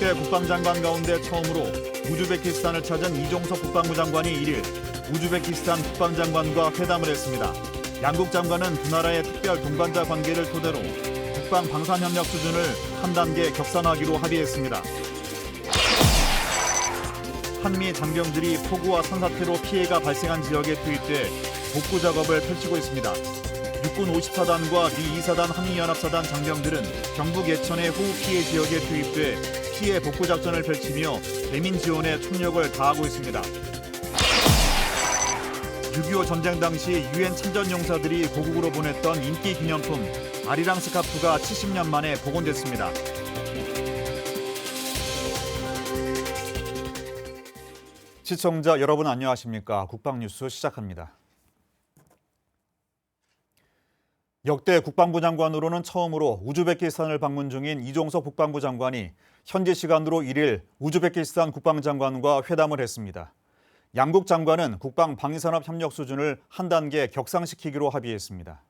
역대 국방장관 가운데 처음으로 우즈베키스탄을 찾은 이종석 국방부 장관이 1일 우즈베키스탄 국방장관과 회담을 했습니다. 양국 장관은 두 나라의 특별 동반자 관계를 토대로 국방 방산 협력 수준을 한 단계 격상하기로 합의했습니다. 한미 장병들이 폭우와 산사태로 피해가 발생한 지역에 투입돼 복구 작업을 펼치고 있습니다. 육군 54단과 미 2사단 한미연합사단 장병들은 경북 예천의 호우 피해 지역에 투입돼 피해 복구 작전을 펼치며 대민 지원에 총력을 다하고 있습니다. 6.25 전쟁 당시 유엔 참전용사들이 고국으로 보냈던 인기 기념품 아리랑 스카프가 70년 만에 복원됐습니다. 시청자 여러분 안녕하십니까? 국방뉴스 시작합니다. 역대 국방부 장관으로는 처음으로 우즈베키스탄을 방문 중인 이종석 국방부 장관이 현지 시간으로 1일 우즈베키스탄 국방장관과 회담을 했습니다. 양국 장관은 국방 방위산업 협력 수준을 한 단계 격상시키기로 합의했습니다.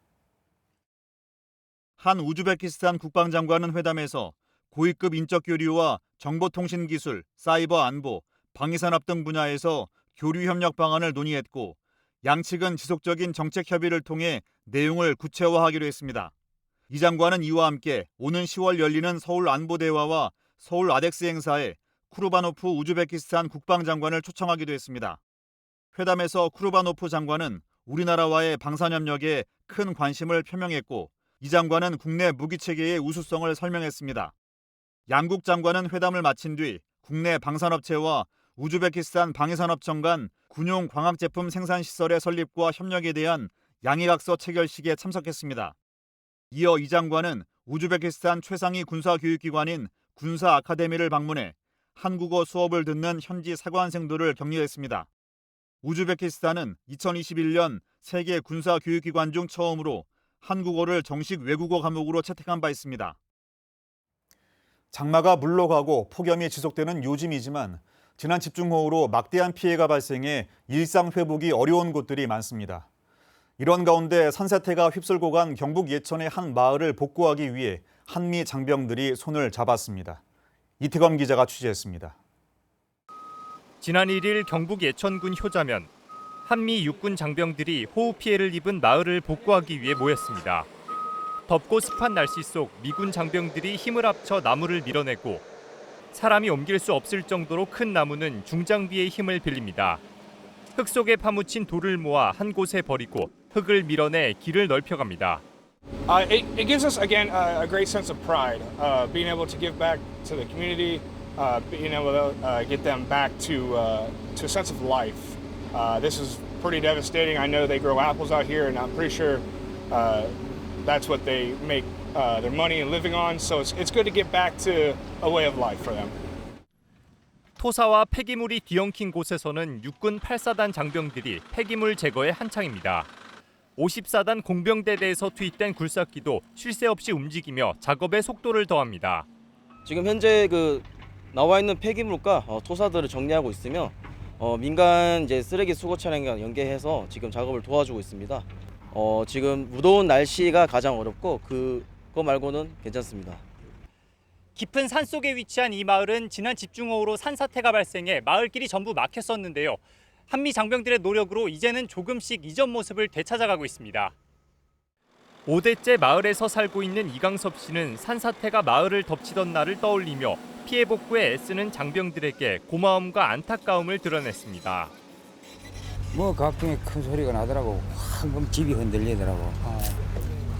한 우즈베키스탄 국방장관은 회담에서 고위급 인적 교류와 정보통신 기술, 사이버 안보, 방위산업 등 분야에서 교류 협력 방안을 논의했고 양측은 지속적인 정책 협의를 통해 내용을 구체화하기로 했습니다. 이 장관은 이와 함께 오는 10월 열리는 서울 안보대화와 서울 아덱스 행사에 쿠르바노프 우즈베키스탄 국방장관을 초청하기도 했습니다. 회담에서 쿠르바노프 장관은 우리나라와의 방산협력에 큰 관심을 표명했고 이 장관은 국내 무기체계의 우수성을 설명했습니다. 양국 장관은 회담을 마친 뒤 국내 방산업체와 우즈베키스탄 방위산업청 간 군용 광학제품 생산시설의 설립과 협력에 대한 양해각서 체결식에 참석했습니다. 이어 이 장관은 우즈베키스탄 최상위 군사교육기관인 군사아카데미를 방문해 한국어 수업을 듣는 현지 사관생들을 격려했습니다. 우즈베키스탄은 2021년 세계 군사교육기관 중 처음으로 한국어를 정식 외국어 과목으로 채택한 바 있습니다. 장마가 물러가고 폭염이 지속되는 요즘이지만 지난 집중호우로 막대한 피해가 발생해 일상 회복이 어려운 곳들이 많습니다. 이런 가운데 산사태가 휩쓸고 간 경북 예천의 한 마을을 복구하기 위해 한미 장병들이 손을 잡았습니다. 이태검 기자가 취재했습니다. 지난 1일 경북 예천군 효자면 한미 육군 장병들이 호우 피해를 입은 마을을 복구하기 위해 모였습니다. 덥고 습한 날씨 속 미군 장병들이 힘을 합쳐 나무를 밀어내고 사람이 옮길 수 없을 정도로 큰 나무는 중장비의 힘을 빌립니다. 흙 속에 파묻힌 돌을 모아 한 곳에 버리고 흙을 밀어내 길을 넓혀갑니다. It gives us again a great sense of pride, being able to give back to the community, being able to get them back to a sense of life. This is pretty devastating. I know they grow apples out here, and I'm pretty sure that's what they make their money and living on. So it's good to get back to a way of life for them. 토사와 폐기물이 뒤엉킨 곳에서는 육군 8사단 장병들이 폐기물 제거에 한창입니다. 54단 공병대대에서 투입된 굴삭기도 쉴 새 없이 움직이며 작업의 속도를 더합니다. 지금 현재 나와 있는 폐기물과 토사들을 정리하고 있으며 민간 쓰레기 수거 차량과 연계해서 지금 작업을 도와주고 있습니다. 지금 무더운 날씨가 가장 어렵고 그거 말고는 괜찮습니다. 깊은 산속에 위치한 이 마을은 지난 집중호우로 산사태가 발생해 마을길이 전부 막혔었는데요. 한미 장병들의 노력으로 이제는 조금씩 이전 모습을 되찾아가고 있습니다. 5대째 마을에서 살고 있는 이강섭 씨는 산사태가 마을을 덮치던 날을 떠올리며 피해 복구에 애쓰는 장병들에게 고마움과 안타까움을 드러냈습니다. 각종의 큰 소리가 나더라고. 황금 집이 흔들리더라고.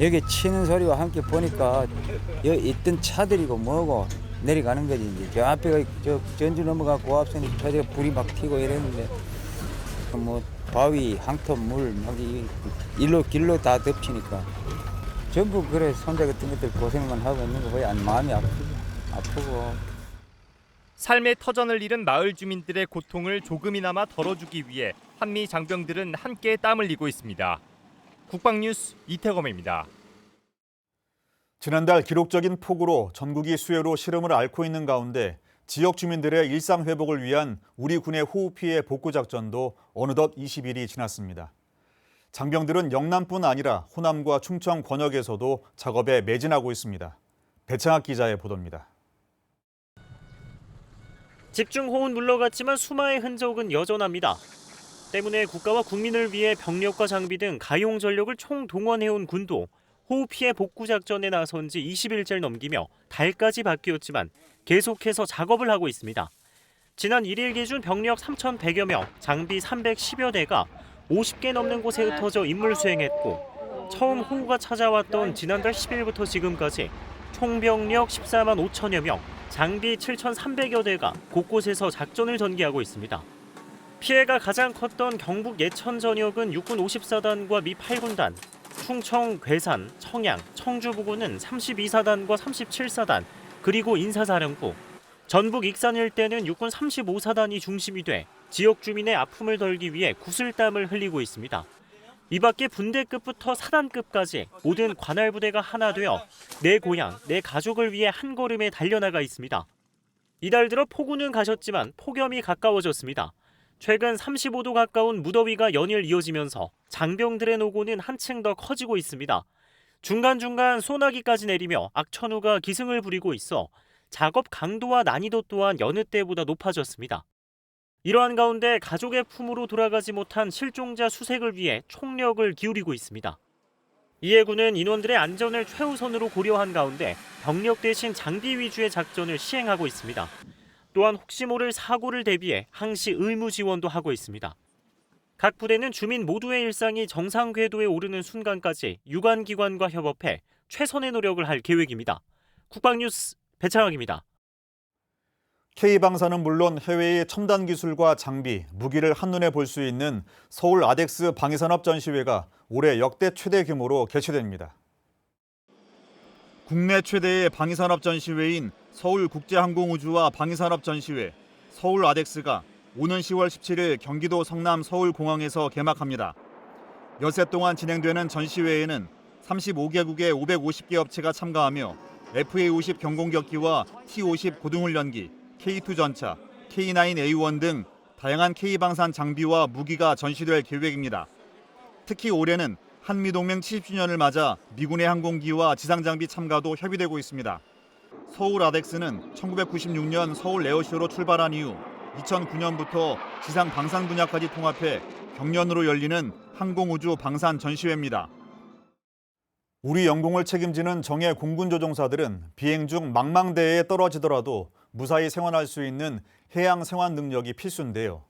여기 치는 소리와 함께 보니까 여기 있던 차들이고 뭐고 내려가는 거지. 이제 저 앞에 전주 넘어가고 앞선이 저기 불이 막 튀고 이랬는데 바위, 항토, 물 막 일로 길로 다 덮치니까 전부 그래 손자 같은 것들 고생만 하고 있는 거 보여 마음이 아프고. 삶의 터전을 잃은 마을 주민들의 고통을 조금이나마 덜어주기 위해 한미 장병들은 함께 땀을 흘리고 있습니다. 국방뉴스 이태검입니다. 지난달 기록적인 폭우로 전국이 수해로 시름을 앓고 있는 가운데 지역 주민들의 일상 회복을 위한 우리 군의 호우 피해 복구 작전도 어느덧 20일이 지났습니다. 장병들은 영남뿐 아니라 호남과 충청 권역에서도 작업에 매진하고 있습니다. 배창학 기자의 보도입니다. 집중호우는 물러갔지만 수마의 흔적은 여전합니다. 때문에 국가와 국민을 위해 병력과 장비 등 가용 전력을 총동원해온 군도 호우 피해 복구 작전에 나선 지 20일째를 넘기며 달까지 바뀌었지만 계속해서 작업을 하고 있습니다. 지난 1일 기준 병력 3,100여 명, 장비 310여 대가 50개 넘는 곳에 흩어져 임무 수행했고 처음 호우가 찾아왔던 지난달 10일부터 지금까지 총 병력 14만 5천여 명, 장비 7,300여 대가 곳곳에서 작전을 전개하고 있습니다. 피해가 가장 컸던 경북 예천 전역은 육군 54단과 미 8군단, 충청, 괴산, 청양, 청주 부구는 32사단과 37사단, 그리고 인사사령부, 전북 익산 일대는 육군 35사단이 중심이 돼 지역 주민의 아픔을 덜기 위해 구슬땀을 흘리고 있습니다. 이 밖에 분대급부터 사단급까지 모든 관할 부대가 하나 되어 내 고향, 내 가족을 위해 한 걸음에 달려나가 있습니다. 이달 들어 폭우는 가셨지만 폭염이 가까워졌습니다. 최근 35도 가까운 무더위가 연일 이어지면서 장병들의 노고는 한층 더 커지고 있습니다. 중간중간 소나기까지 내리며 악천후가 기승을 부리고 있어 작업 강도와 난이도 또한 여느 때보다 높아졌습니다. 이러한 가운데 가족의 품으로 돌아가지 못한 실종자 수색을 위해 총력을 기울이고 있습니다. 이에 군은 인원들의 안전을 최우선으로 고려한 가운데 병력 대신 장비 위주의 작전을 시행하고 있습니다. 또한 혹시 모를 사고를 대비해 항시 의무 지원도 하고 있습니다. 각 부대는 주민 모두의 일상이 정상 궤도에 오르는 순간까지 유관기관과 협업해 최선의 노력을 할 계획입니다. 국방뉴스 배창학입니다. K방사는 물론 해외의 첨단 기술과 장비, 무기를 한눈에 볼 수 있는 서울 아덱스 방위산업 전시회가 올해 역대 최대 규모로 개최됩니다. 국내 최대의 방위산업 전시회인 서울국제항공우주와 방위산업 전시회, 서울 아덱스가 오는 10월 17일 경기도 성남 서울공항에서 개막합니다. 여세 동안 진행되는 전시회에는 35개국의 550개 업체가 참가하며 FA-50 경공격기와 T-50 고등훈련기, K2 전차, K9A1 등 다양한 K방산 장비와 무기가 전시될 계획입니다. 특히 올해는 한미동맹 70주년을 맞아 미군의 항공기와 지상장비 참가도 협의되고 있습니다. 서울 아덱스는 1996년 서울 에어쇼로 출발한 이후 2009년부터 지상 방산 분야까지 통합해 경년으로 열리는 항공우주 방산 전시회입니다. 우리 영공을 책임지는 정예 공군조종사들은 비행 중 망망대해에 떨어지더라도 무사히 생활할 수 있는 해양 생활 능력이 필수인데요.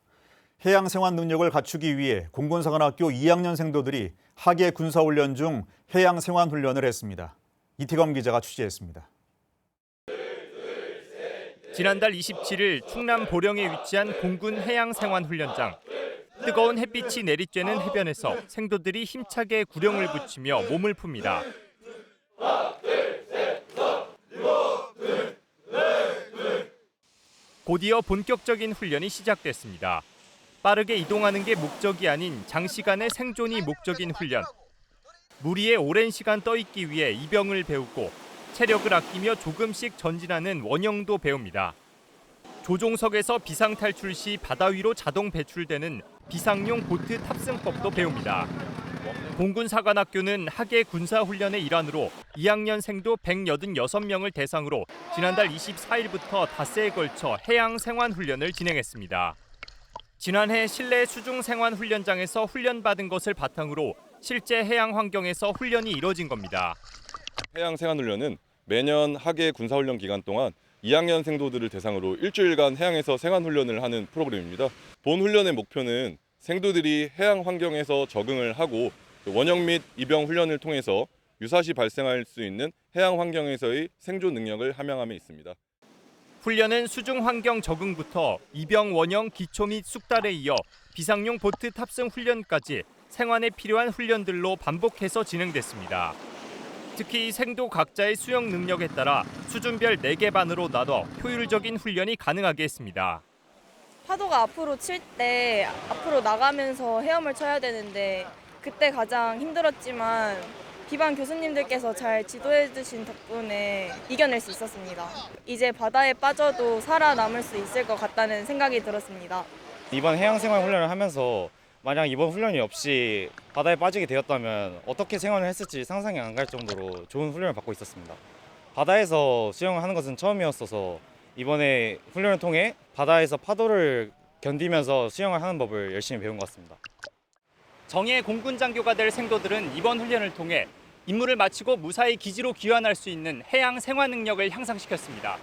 해양 생활 능력을 갖추기 위해 공군사관학교 2학년생도들이 하계 군사훈련 중 해양 생활 훈련을 했습니다. 이태검 기자가 취재했습니다. 지난달 27일 충남 보령에 위치한 공군 해양생활훈련장. 뜨거운 햇빛이 내리쬐는 해변에서 생도들이 힘차게 구령을 붙이며 몸을 풉니다. 곧이어 본격적인 훈련이 시작됐습니다. 빠르게 이동하는 게 목적이 아닌 장시간의 생존이 목적인 훈련. 물 위에 오랜 시간 떠있기 위해 이병을 배우고 체력을 아끼며 조금씩 전진하는 원형도 배웁니다. 조종석에서 비상탈출 시 바다 위로 자동 배출되는 비상용 보트 탑승법도 배웁니다. 공군사관학교는 하계 군사훈련의 일환으로 2학년생도 186명을 대상으로 지난달 24일부터 닷새에 걸쳐 해양생활훈련을 진행했습니다. 지난해 실내 수중생활훈련장에서 훈련받은 것을 바탕으로 실제 해양 환경에서 훈련이 이뤄진 겁니다. 해양생활훈련은 매년 하계 군사훈련 기간 동안 2학년 생도들을 대상으로 일주일간 해양에서 생활훈련을 하는 프로그램입니다. 본 훈련의 목표는 생도들이 해양 환경에서 적응을 하고 원형 및 이병 훈련을 통해서 유사시 발생할 수 있는 해양 환경에서의 생존 능력을 함양함에 있습니다. 훈련은 수중 환경 적응부터 이병 원형 기초 및 숙달에 이어 비상용 보트 탑승 훈련까지 생활에 필요한 훈련들로 반복해서 진행됐습니다. 특히 생도 각자의 수영 능력에 따라 수준별 4개 반으로 나눠 효율적인 훈련이 가능하게 했습니다. 파도가 앞으로 칠 때 앞으로 나가면서 헤엄을 쳐야 되는데 그때 가장 힘들었지만 비반 교수님들께서 잘 지도해 주신 덕분에 이겨낼 수 있었습니다. 이제 바다에 빠져도 살아남을 수 있을 것 같다는 생각이 들었습니다. 이번 해양생활 훈련을 하면서 만약 이번 훈련이 없이 바다에 빠지게 되었다면 어떻게 생활을 했을지 상상이 안 갈 정도로 좋은 훈련을 받고 있었습니다. 바다에서 수영을 하는 것은 처음이었어서 이번에 훈련을 통해 바다에서 파도를 견디면서 수영을 하는 법을 열심히 배운 것 같습니다. 정예 공군 장교가 될 생도들은 이번 훈련을 통해 임무를 마치고 무사히 기지로 귀환할 수 있는 해양 생활 능력을 향상시켰습니다.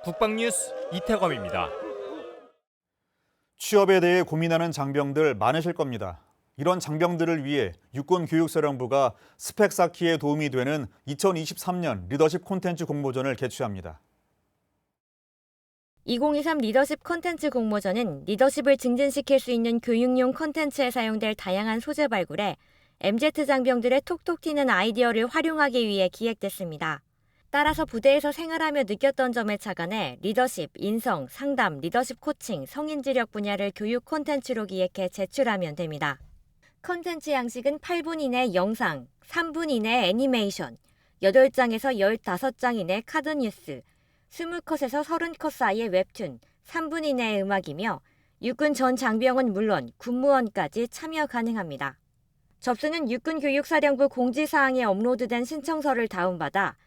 국방뉴스 이태검입니다. 취업에 대해 고민하는 장병들 많으실 겁니다. 이런 장병들을 위해 육군교육사령부가 스펙 쌓기에 도움이 되는 2023년 리더십 콘텐츠 공모전을 개최합니다. 2023 리더십 콘텐츠 공모전은 리더십을 증진시킬 수 있는 교육용 콘텐츠에 사용될 다양한 소재 발굴에 MZ 장병들의 톡톡 튀는 아이디어를 활용하기 위해 기획됐습니다. 따라서 부대에서 생활하며 느꼈던 점에 착안해 리더십, 인성, 상담, 리더십 코칭, 성인지력 분야를 교육 콘텐츠로 기획해 제출하면 됩니다. 콘텐츠 양식은 8분 이내 영상, 3분 이내 애니메이션, 8장에서 15장 이내 카드 뉴스, 20컷에서 30컷 사이의 웹툰, 3분 이내의 음악이며 육군 전 장병은 물론 군무원까지 참여 가능합니다. 접수는 육군교육사령부 공지사항에 업로드된 신청서를 다운받아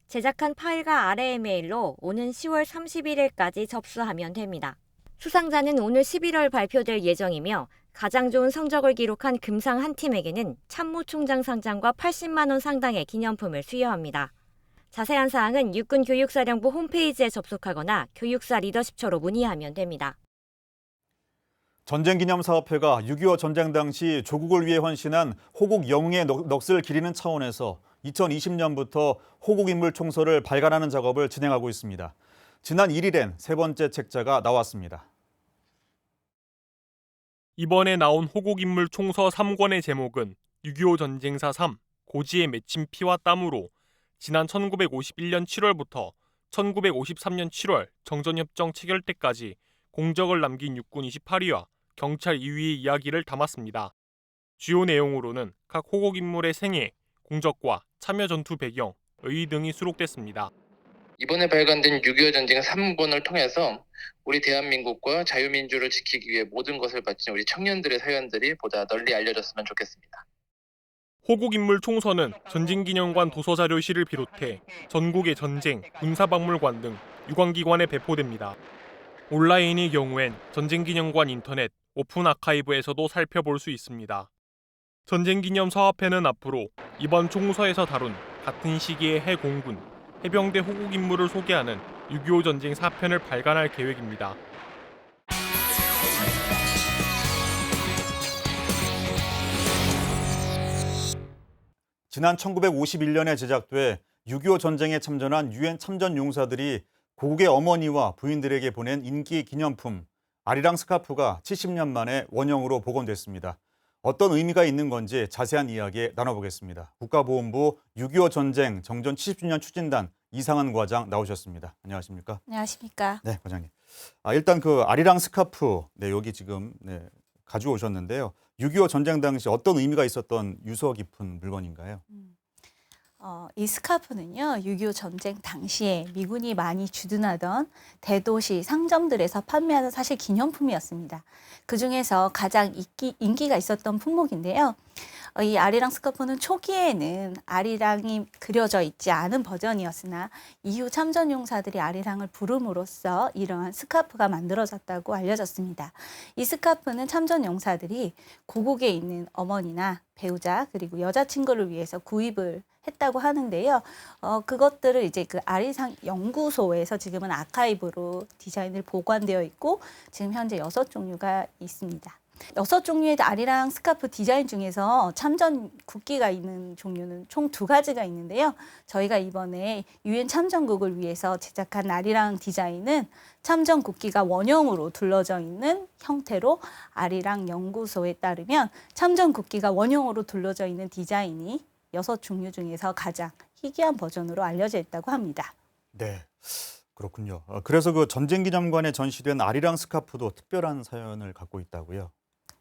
제작한 파일과 아래의 메일로 오는 10월 31일까지 접수하면 됩니다. 수상자는 오늘 11월 발표될 예정이며 가장 좋은 성적을 기록한 금상 한 팀에게는 참모총장 상장과 80만 원 상당의 기념품을 수여합니다. 자세한 사항은 육군교육사령부 홈페이지에 접속하거나 교육사 리더십처로 문의하면 됩니다. 전쟁기념사업회가 6.25 전쟁 당시 조국을 위해 헌신한 호국 영웅의 넋을 기리는 차원에서 2020년부터 호국인물 총서를 발간하는 작업을 진행하고 있습니다. 지난 1일엔 세 번째 책자가 나왔습니다. 이번에 나온 호국인물 총서 3권의 제목은 6.25 전쟁사 3, 고지에 맺힌 피와 땀으로 지난 1951년 7월부터 1953년 7월 정전협정 체결 때까지 공적을 남긴 육군 28위와 경찰 2위의 이야기를 담았습니다. 주요 내용으로는 각 호국인물의 생애, 공적과 참여 전투 배경, 의의 등이 수록됐습니다. 이번에 발간된 6.25 전쟁 3권을 통해서 우리 대한민국과 자유민주를 지키기 위해 모든 것을 바친 우리 청년들의 사연들이 보다 널리 알려졌으면 좋겠습니다. 호국인물 총서는 전쟁기념관 도서자료실을 비롯해 전국의 전쟁, 군사박물관 등 유관기관에 배포됩니다. 온라인의 경우엔 전쟁기념관 인터넷 오픈 아카이브에서도 살펴볼 수 있습니다. 전쟁기념사업회는 앞으로 이번 총서에서 다룬 같은 시기의 해공군, 해병대 호국인물을 소개하는 6.25 전쟁 4편을 발간할 계획입니다. 지난 1951년에 제작돼 6.25 전쟁에 참전한 유엔 참전 용사들이 고국의 어머니와 부인들에게 보낸 인기 기념품 아리랑 스카프가 70년 만에 원형으로 복원됐습니다. 어떤 의미가 있는 건지 자세한 이야기 나눠보겠습니다. 국가보훈부 6.25 전쟁 정전 70주년 추진단 이상은 과장 나오셨습니다. 안녕하십니까? 안녕하십니까? 네, 과장님. 일단 그 아리랑 스카프, 여기 지금 가져오셨는데요. 6.25 전쟁 당시 어떤 의미가 있었던 유서 깊은 물건인가요? 이 스카프는요, 6.25 전쟁 당시에 미군이 많이 주둔하던 대도시 상점들에서 판매하는 사실 기념품이었습니다. 그 중에서 가장 인기가 있었던 품목인데요. 이 아리랑 스카프는 초기에는 아리랑이 그려져 있지 않은 버전이었으나 이후 참전용사들이 아리랑을 부름으로써 이러한 스카프가 만들어졌다고 알려졌습니다. 이 스카프는 참전용사들이 고국에 있는 어머니나 배우자 그리고 여자친구를 위해서 구입을 했다고 하는데요. 그것들을 이제 그 아리랑 연구소에서 지금은 아카이브로 디자인을 보관되어 있고 지금 현재 6종류가 있습니다. 6종류의 아리랑 스카프 디자인 중에서 참전 국기가 있는 종류는 총 2가지가 있는데요. 저희가 이번에 유엔 참전국을 위해서 제작한 아리랑 디자인은 참전 국기가 원형으로 둘러져 있는 형태로 아리랑 연구소에 따르면 참전 국기가 원형으로 둘러져 있는 디자인이 6종류 중에서 가장 희귀한 버전으로 알려져 있다고 합니다. 네, 그렇군요. 그래서 그 전쟁기념관에 전시된 아리랑 스카프도 특별한 사연을 갖고 있다고요?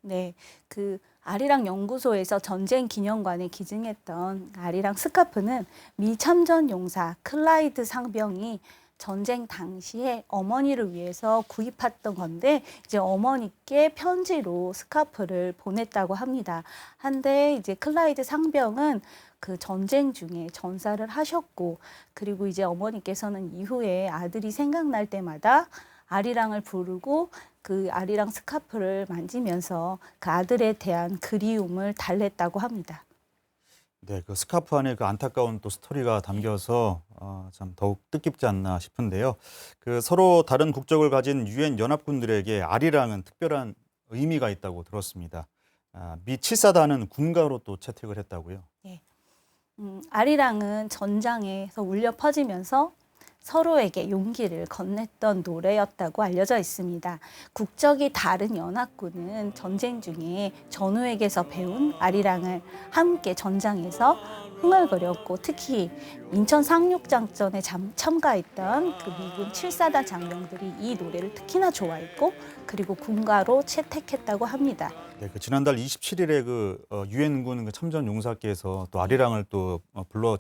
네, 그 아리랑 연구소에서 전쟁 기념관에 기증했던 아리랑 스카프는 미 참전 용사 클라이드 상병이 전쟁 당시에 어머니를 위해서 구입했던 건데 이제 어머니께 편지로 스카프를 보냈다고 합니다. 한데 이제 클라이드 상병은 그 전쟁 중에 전사를 하셨고, 그리고 이제 어머니께서는 이후에 아들이 생각날 때마다 아리랑을 부르고 그 아리랑 스카프를 만지면서 그 아들에 대한 그리움을 달랬다고 합니다. 네, 그 스카프 안에 그 안타까운 또 스토리가 담겨서 참 더욱 뜻깊지 않나 싶은데요. 그 서로 다른 국적을 가진 유엔 연합군들에게 아리랑은 특별한 의미가 있다고 들었습니다. 미 7사단은 군가로 또 채택을 했다고요. 네. 아리랑은 전장에서 울려 퍼지면서 서로에게 용기를 건넸던 노래였다고 알려져 있습니다. 국적이 다른 연합군은 전쟁 중에 전우에게서 배운 아리랑을 함께 전장에서 흥얼거렸고, 특히 인천 상륙작전에 참가했던 그 미군 7사단 장병들이 이 노래를 특히나 좋아했고, 그리고 군가로 채택했다고 합니다. 네, 그 지난달 27일에 그 유엔군 그 참전 용사께서 또 아리랑을 또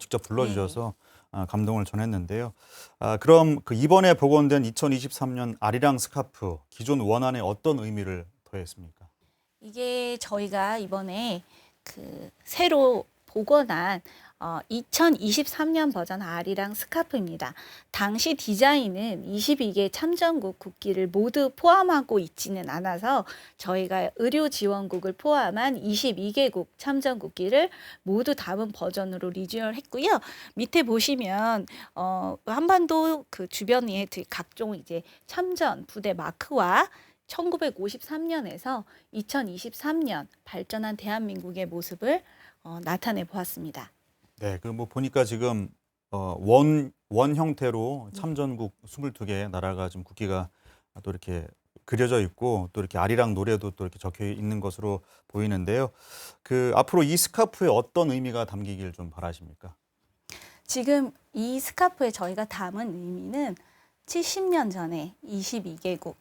직접 불러주셔서 감동을 전했는데요. 그럼 그 이번에 복원된 2023년 아리랑 스카프 기존 원안에 어떤 의미를 더했습니까? 이게 저희가 이번에 그 새로 복원한 2023년 버전 아리랑 스카프입니다. 당시 디자인은 22개 참전국 국기를 모두 포함하고 있지는 않아서 저희가 의료 지원국을 포함한 22개국 참전 국기를 모두 담은 버전으로 리뉴얼 했고요. 밑에 보시면 한반도 그 주변에 각종 이제 참전 부대 마크와 1953년에서 2023년 발전한 대한민국의 모습을 나타내 보았습니다. 네, 그 뭐 보니까 지금 원 형태로 참전국 22개 나라가 지금 국기가 또 이렇게 그려져 있고, 또 이렇게 아리랑 노래도 또 이렇게 적혀 있는 것으로 보이는데요. 그 앞으로 이 스카프에 어떤 의미가 담기길 좀 바라십니까? 지금 이 스카프에 저희가 담은 의미는 70년 전에 22개국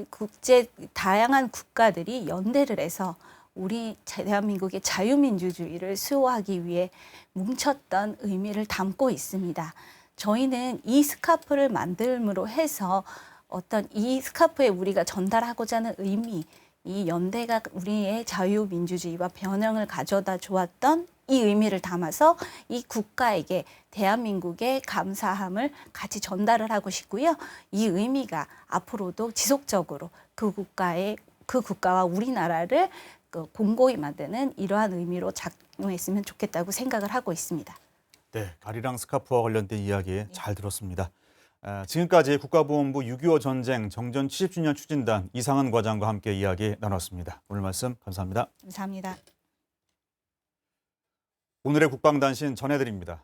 국제 다양한 국가들이 연대를 해서 우리 대한민국의 자유민주주의를 수호하기 위해 뭉쳤던 의미를 담고 있습니다. 저희는 이 스카프를 만듦으로 해서 어떤 이 스카프에 우리가 전달하고자 하는 의미, 이 연대가 우리의 자유민주주의와 변형을 가져다 주었던 이 의미를 담아서 이 국가에게 대한민국의 감사함을 같이 전달을 하고 싶고요. 이 의미가 앞으로도 지속적으로 그 국가와 우리나라를 공고히 만드는 이러한 의미로 작용했으면 좋겠다고 생각을 하고 있습니다. 네, 아리랑 스카프와 관련된 이야기 잘 들었습니다. 지금까지 국가보훈부 6.25 전쟁 정전 70주년 추진단 이상은 과장과 함께 이야기 나눴습니다. 오늘 말씀 감사합니다. 감사합니다. 오늘의 국방단신 전해드립니다.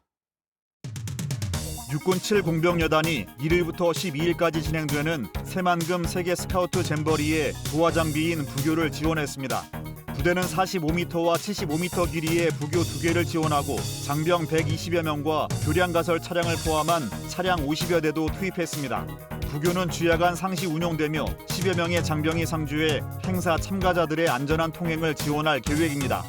육군 7공병여단이 1일부터 12일까지 진행되는 새만금 세계 스카우트 잼버리에 도하 장비인 부교를 지원했습니다. 부대는 45m와 75m 길이의 부교 2개를 지원하고 장병 120여 명과 교량 가설 차량을 포함한 차량 50여 대도 투입했습니다. 부교는 주야간 상시 운용되며 10여 명의 장병이 상주해 행사 참가자들의 안전한 통행을 지원할 계획입니다.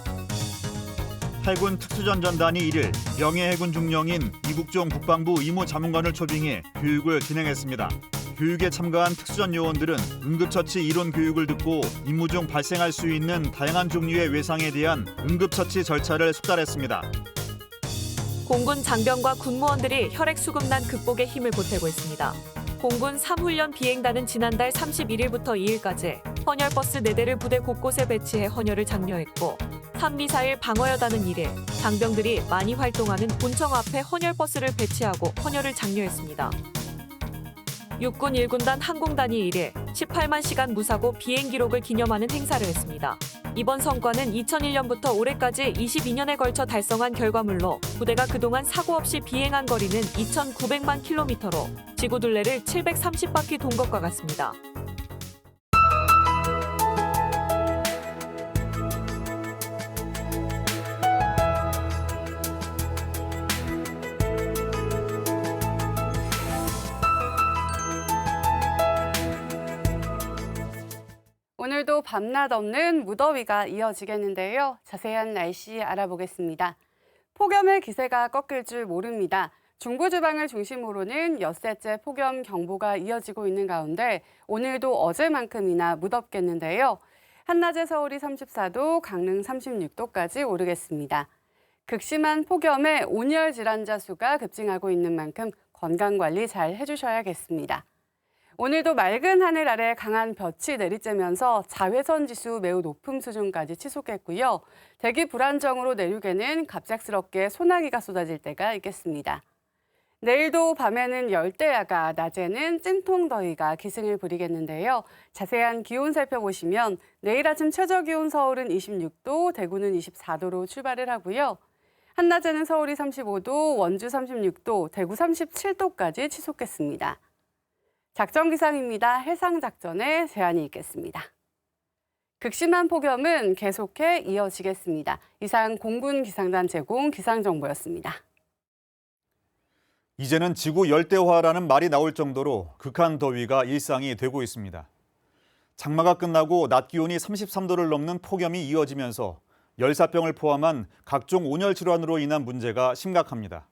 해군 특수전전단이 1일 명예해군 중령인 이국종 국방부 의무자문관을 초빙해 교육을 진행했습니다. 교육에 참가한 특수전 요원들은 응급처치 이론 교육을 듣고 임무 중 발생할 수 있는 다양한 종류의 외상에 대한 응급처치 절차를 숙달했습니다. 공군 장병과 군무원들이 혈액수급난 극복에 힘을 보태고 있습니다. 공군 3훈련 비행단은 지난달 31일부터 2일까지 헌혈버스 4대를 부대 곳곳에 배치해 헌혈을 장려했고, 3미사일 방어여단은 1일 장병들이 많이 활동하는 본청 앞에 헌혈버스를 배치하고 헌혈을 장려했습니다. 육군 1군단 항공단이 1일 18만 시간 무사고 비행 기록을 기념하는 행사를 했습니다. 이번 성과는 2001년부터 올해까지 22년에 걸쳐 달성한 결과물로, 부대가 그동안 사고 없이 비행한 거리는 2,900만 킬로미터로 지구 둘레를 730바퀴 돈 것과 같습니다. 오늘도 밤낮 없는 무더위가 이어지겠는데요. 자세한 날씨 알아보겠습니다. 폭염의 기세가 꺾일 줄 모릅니다. 중부지방을 중심으로는 엿새째 폭염 경보가 이어지고 있는 가운데 오늘도 어제만큼이나 무덥겠는데요. 한낮에 서울이 34도, 강릉 36도까지 오르겠습니다. 극심한 폭염에 온열 질환자 수가 급증하고 있는 만큼 건강관리 잘 해주셔야겠습니다. 오늘도 맑은 하늘 아래 강한 볕이 내리쬐면서 자외선 지수 매우 높은 수준까지 치솟겠고요. 대기 불안정으로 내륙에는 갑작스럽게 소나기가 쏟아질 때가 있겠습니다. 내일도 밤에는 열대야가, 낮에는 찜통더위가 기승을 부리겠는데요. 자세한 기온 살펴보시면 내일 아침 최저기온 서울은 26도, 대구는 24도로 출발을 하고요. 한낮에는 서울이 35도, 원주 36도, 대구 37도까지 치솟겠습니다. 작전 기상입니다. 해상 작전에 제한이 있겠습니다. 극심한 폭염은 계속해 이어지겠습니다. 이상 공군 기상단 제공 기상정보였습니다. 이제는 지구 열대화라는 말이 나올 정도로 극한 더위가 일상이 되고 있습니다. 장마가 끝나고 낮 기온이 33도를 넘는 폭염이 이어지면서 열사병을 포함한 각종 온열 질환으로 인한 문제가 심각합니다.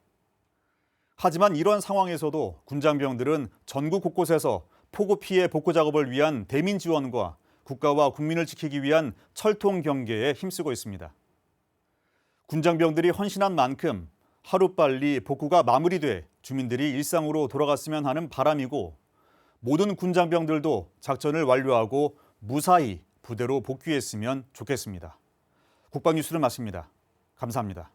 하지만 이런 상황에서도 군장병들은 전국 곳곳에서 폭우 피해 복구 작업을 위한 대민 지원과 국가와 국민을 지키기 위한 철통 경계에 힘쓰고 있습니다. 군장병들이 헌신한 만큼 하루빨리 복구가 마무리돼 주민들이 일상으로 돌아갔으면 하는 바람이고, 모든 군장병들도 작전을 완료하고 무사히 부대로 복귀했으면 좋겠습니다. 국방뉴스를 마칩니다. 감사합니다.